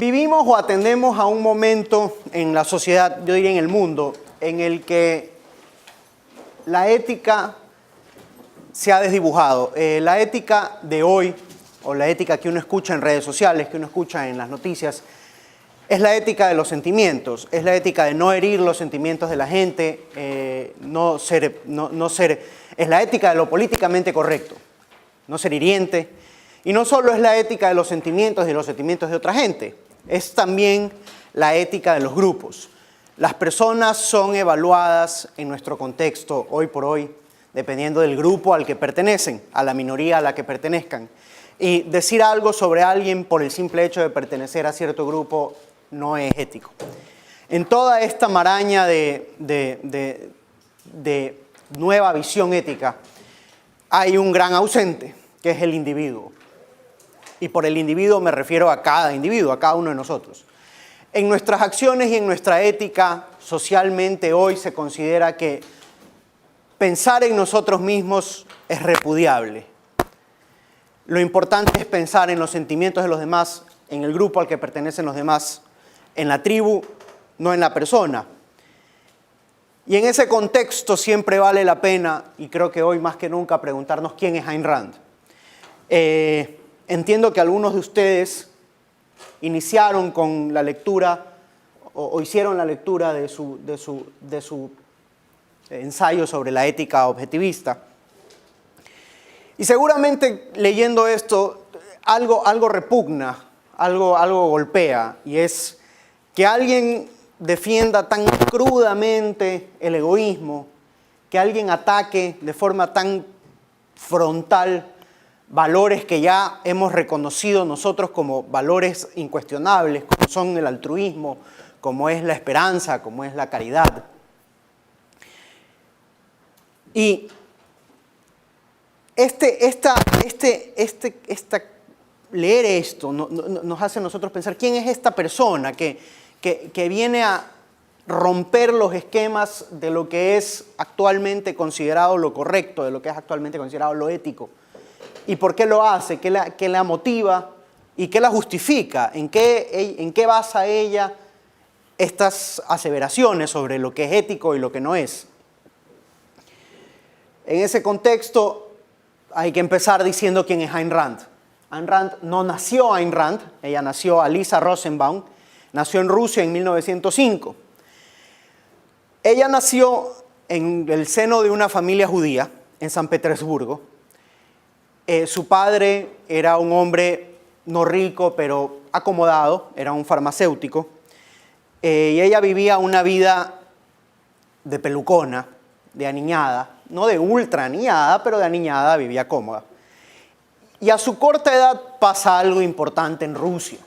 Vivimos o atendemos a un momento en la sociedad, yo diría en el mundo, en el que la ética se ha desdibujado. La ética de hoy, o la ética que uno escucha en redes sociales, que uno escucha en las noticias, es la ética de los sentimientos, es la ética de no herir los sentimientos de la gente, es la ética de lo políticamente correcto, no ser hiriente. Y no solo es la ética de los sentimientos y de los sentimientos de otra gente, es también la ética de los grupos. Las personas son evaluadas en nuestro contexto hoy por hoy, dependiendo del grupo al que pertenecen, a la minoría a la que pertenezcan. Y decir algo sobre alguien por el simple hecho de pertenecer a cierto grupo no es ético. En toda esta maraña de nueva visión ética hay un gran ausente, que es el individuo. Y por el individuo me refiero a cada individuo, a cada uno de nosotros. En nuestras acciones y en nuestra ética, socialmente hoy se considera que pensar en nosotros mismos es repudiable. Lo importante es pensar en los sentimientos de los demás, en el grupo al que pertenecen los demás, en la tribu, no en la persona. Y en ese contexto siempre vale la pena, y creo que hoy más que nunca, preguntarnos quién es Ayn Rand. Entiendo que algunos de ustedes iniciaron con la lectura o hicieron la lectura de su ensayo sobre la ética objetivista. Y seguramente leyendo esto, algo repugna, algo golpea, y es que alguien defienda tan crudamente el egoísmo, que alguien ataque de forma tan frontal valores que ya hemos reconocido nosotros como valores incuestionables, como son el altruismo, como es la esperanza, como es la caridad. Y leer esto nos hace a nosotros pensar quién es esta persona que viene a romper los esquemas de lo que es actualmente considerado lo correcto, de lo que es actualmente considerado lo ético. ¿Y por qué lo hace? ¿Qué la motiva? ¿Y qué la justifica? ¿En qué basa ella estas aseveraciones sobre lo que es ético y lo que no es? En ese contexto hay que empezar diciendo quién es Ayn Rand. Ayn Rand no nació Ayn Rand, ella nació Alisa Rosenbaum, nació en Rusia en 1905. Ella nació en el seno de una familia judía en San Petersburgo. Su padre era un hombre no rico, pero acomodado, era un farmacéutico. Y ella vivía una vida de pelucona, de aniñada, no de ultra aniñada, pero de aniñada, vivía cómoda. Y a su corta edad pasa algo importante en Rusia.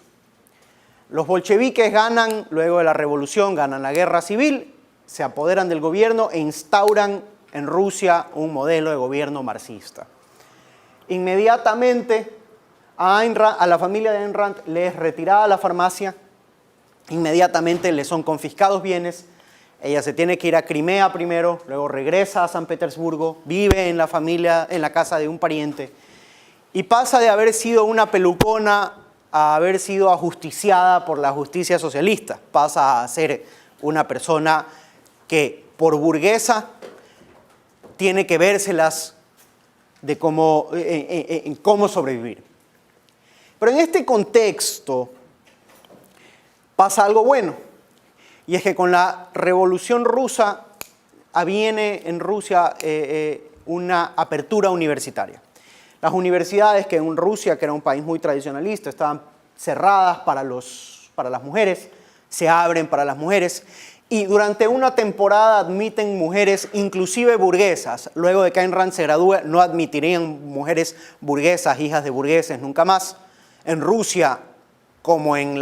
Los bolcheviques ganan, luego de la revolución, ganan la guerra civil, se apoderan del gobierno e instauran en Rusia un modelo de gobierno marxista. Inmediatamente a la familia de Ayn Rand le es retirada la farmacia, inmediatamente le son confiscados bienes, ella se tiene que ir a Crimea primero, luego regresa a San Petersburgo, vive en la casa de un pariente y pasa de haber sido una pelucona a haber sido ajusticiada por la justicia socialista, pasa a ser una persona que por burguesa tiene que vérselas de cómo sobrevivir. Pero en este contexto pasa algo bueno, y es que con la Revolución Rusa aviene en Rusia una apertura universitaria. Las universidades que en Rusia, que era un país muy tradicionalista, estaban cerradas para las mujeres, se abren para las mujeres, y durante una temporada admiten mujeres, inclusive burguesas. Luego de que Ayn Rand se gradúe, no admitirían mujeres burguesas, hijas de burgueses, nunca más. En Rusia, como en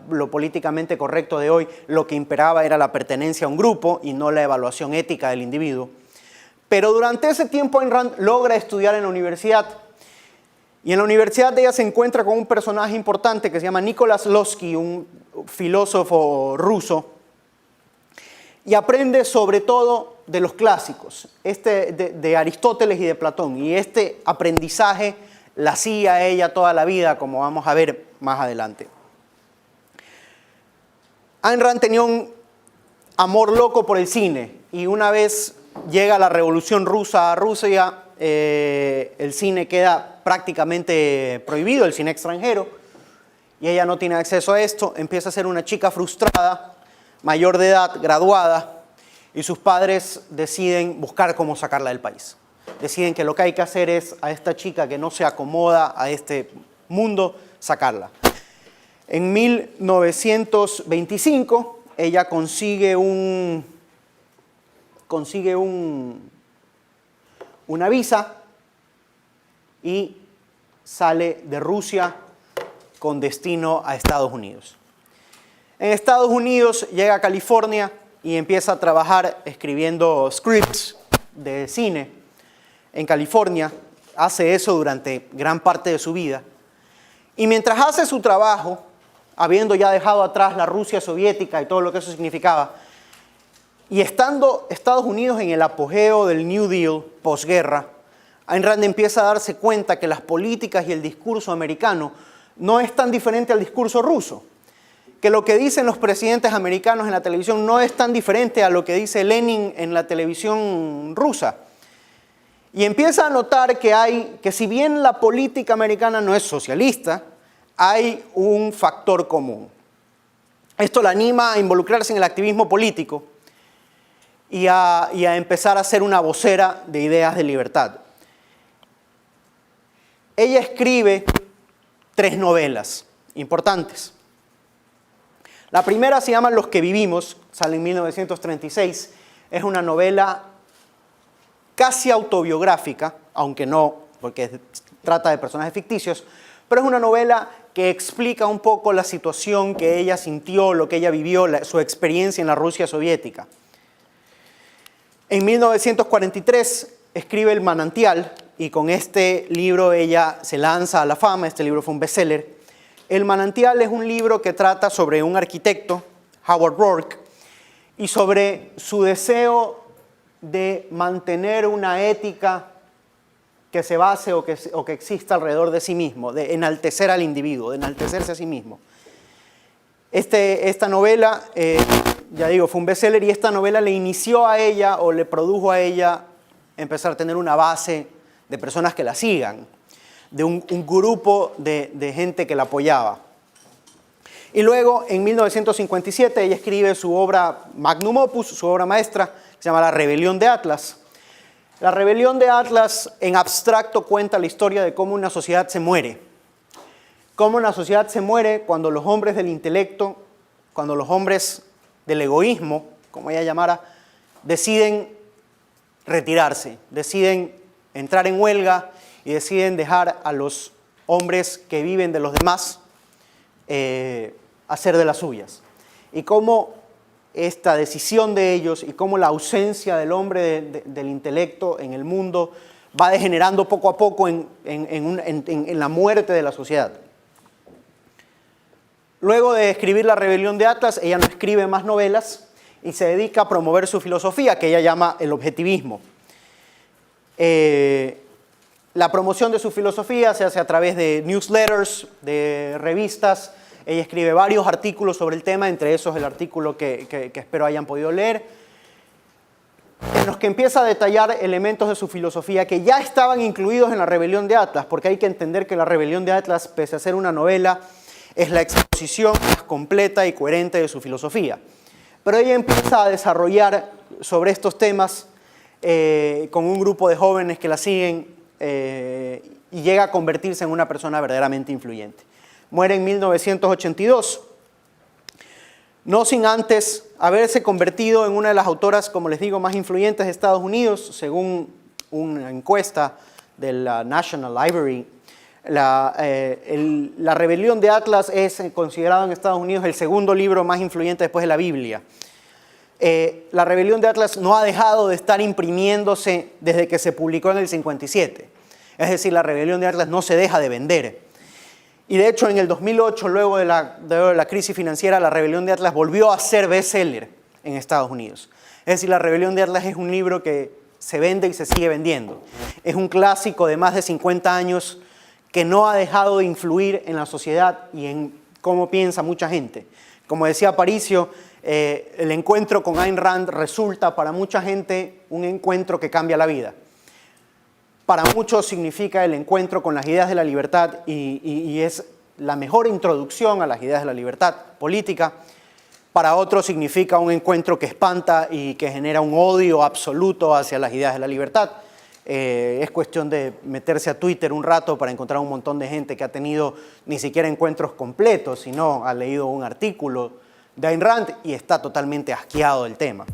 lo políticamente correcto de hoy, lo que imperaba era la pertenencia a un grupo y no la evaluación ética del individuo. Pero durante ese tiempo Ayn Rand logra estudiar en la universidad. Y en la universidad ella se encuentra con un personaje importante que se llama Nikolás Lossky, un filósofo ruso, y aprende sobre todo de los clásicos, de Aristóteles y de Platón. Y este aprendizaje la hacía ella toda la vida, como vamos a ver más adelante. Ayn Rand tenía un amor loco por el cine y una vez llega la Revolución Rusa a Rusia, el cine queda prácticamente prohibido, el cine extranjero, y ella no tiene acceso a esto, empieza a ser una chica frustrada, mayor de edad, graduada, y sus padres deciden buscar cómo sacarla del país. Deciden que lo que hay que hacer es a esta chica que no se acomoda a este mundo, sacarla. En 1925 ella consigue una visa y sale de Rusia con destino a Estados Unidos. En Estados Unidos llega a California y empieza a trabajar escribiendo scripts de cine en California. Hace eso durante gran parte de su vida. Y mientras hace su trabajo, habiendo ya dejado atrás la Rusia soviética y todo lo que eso significaba, y estando Estados Unidos en el apogeo del New Deal posguerra, Ayn Rand empieza a darse cuenta que las políticas y el discurso americano no es tan diferente al discurso ruso, que lo que dicen los presidentes americanos en la televisión no es tan diferente a lo que dice Lenin en la televisión rusa. Y empieza a notar que si bien la política americana no es socialista, hay un factor común. Esto la anima a involucrarse en el activismo político y a empezar a ser una vocera de ideas de libertad. Ella escribe 3 novelas importantes. La primera se llama Los que vivimos, sale en 1936. Es una novela casi autobiográfica, aunque no, porque trata de personajes ficticios, pero es una novela que explica un poco la situación que ella sintió, lo que ella vivió, su experiencia en la Rusia soviética. En 1943 escribe El manantial y con este libro ella se lanza a la fama. Este libro fue un bestseller. El manantial es un libro que trata sobre un arquitecto, Howard Rourke, y sobre su deseo de mantener una ética que se base o que exista alrededor de sí mismo, de enaltecer al individuo, de enaltecerse a sí mismo. Esta novela, ya digo, fue un bestseller y esta novela le inició a ella o le produjo a ella empezar a tener una base de personas que la sigan, de un grupo de gente que la apoyaba. Y luego, en 1957, ella escribe su obra magnum opus, su obra maestra, se llama La rebelión de Atlas. La rebelión de Atlas, en abstracto, cuenta la historia de cómo una sociedad se muere. Cómo una sociedad se muere cuando los hombres del intelecto, cuando los hombres del egoísmo, como ella llamara, deciden retirarse, deciden entrar en huelga y deciden dejar a los hombres que viven de los demás hacer de las suyas. Y cómo esta decisión de ellos y cómo la ausencia del hombre del intelecto en el mundo va degenerando poco a poco en la muerte de la sociedad. Luego de escribir La rebelión de Atlas, ella no escribe más novelas y se dedica a promover su filosofía, que ella llama el objetivismo. La promoción de su filosofía se hace a través de newsletters, de revistas. Ella escribe varios artículos sobre el tema, entre esos el artículo que espero hayan podido leer, en los que empieza a detallar elementos de su filosofía que ya estaban incluidos en La rebelión de Atlas, porque hay que entender que La rebelión de Atlas, pese a ser una novela, es la exposición más completa y coherente de su filosofía. Pero ella empieza a desarrollar sobre estos temas con un grupo de jóvenes que la siguen y llega a convertirse en una persona verdaderamente influyente. Muere en 1982, no sin antes haberse convertido en una de las autoras, como les digo, más influyentes de Estados Unidos, según una encuesta de la National Library. La rebelión de Atlas es considerado en Estados Unidos el segundo libro más influyente después de la Biblia. La rebelión de Atlas no ha dejado de estar imprimiéndose desde que se publicó en el 57. Es decir, la rebelión de Atlas no se deja de vender. Y de hecho, en el 2008, luego de la crisis financiera, la rebelión de Atlas volvió a ser bestseller en Estados Unidos. Es decir, la rebelión de Atlas es un libro que se vende y se sigue vendiendo. Es un clásico de más de 50 años que no ha dejado de influir en la sociedad y en cómo piensa mucha gente. Como decía Aparicio, el encuentro con Ayn Rand resulta para mucha gente un encuentro que cambia la vida. Para muchos significa el encuentro con las ideas de la libertad y es la mejor introducción a las ideas de la libertad política. Para otros significa un encuentro que espanta y que genera un odio absoluto hacia las ideas de la libertad. Es cuestión de meterse a Twitter un rato para encontrar un montón de gente que ha tenido ni siquiera encuentros completos, sino ha leído un artículo de Ayn Rand y está totalmente asqueado del tema.